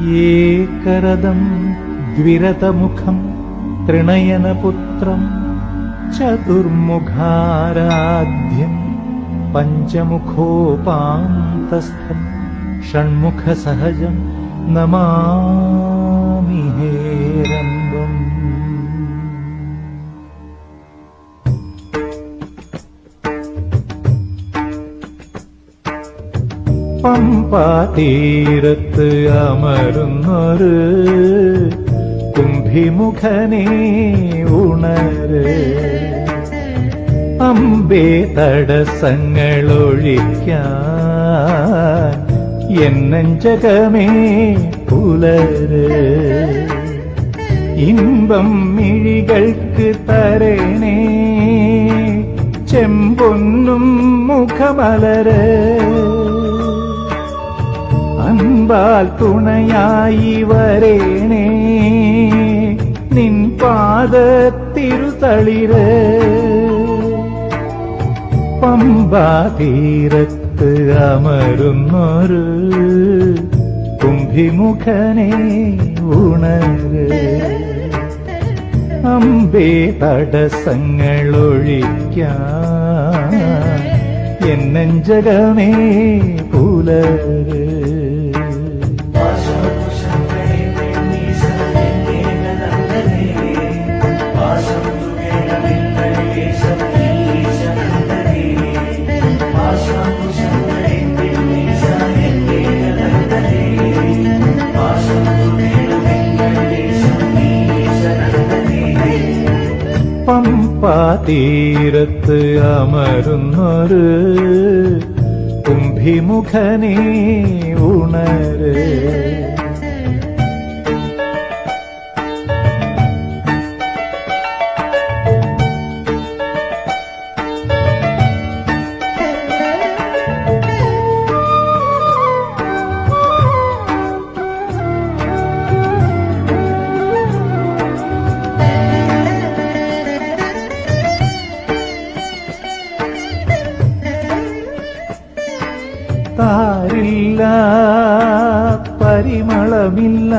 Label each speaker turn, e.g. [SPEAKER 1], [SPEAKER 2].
[SPEAKER 1] ഏകരദം ദ്വിരതമുഖം ത്രിണയനപുത്രം ചതുർമുഖാരാധ്യം പഞ്ചമുഖോപാന്തസ്ഥം ഷൺമുഖസഹജം നമാമി ഹേരംബം. പമ്പാതീരത്ത് അമരുന്നൊരു കുംഭിമുഖനേ ഉണര്, അമ്പേ തടസ്സങ്ങളൊഴിക്കാൻ എന്നഞ്ചകമേ പുലര്. ഇമ്പം മിഴികൾക്ക് തരണേ ചെമ്പൊന്നും മുഖമലര്, അൻപാൽ തുണയായി വരേണേ നിൻ പാദത്തിരുതളിര്. പമ്പാതീരത്ത് അമരുന്നൊരു കുംഭിമുഖനേ ഉണര്, അമ്പേ തടസ്സങ്ങളൊഴിക്കാൻ എന്നഞ്ചകമേ പുലര്. പമ്പാതീരത്ത് അമരുന്നൊരു കുംഭിമുഖനേ ഉണര്. താരില്ല പരിമളമില്ല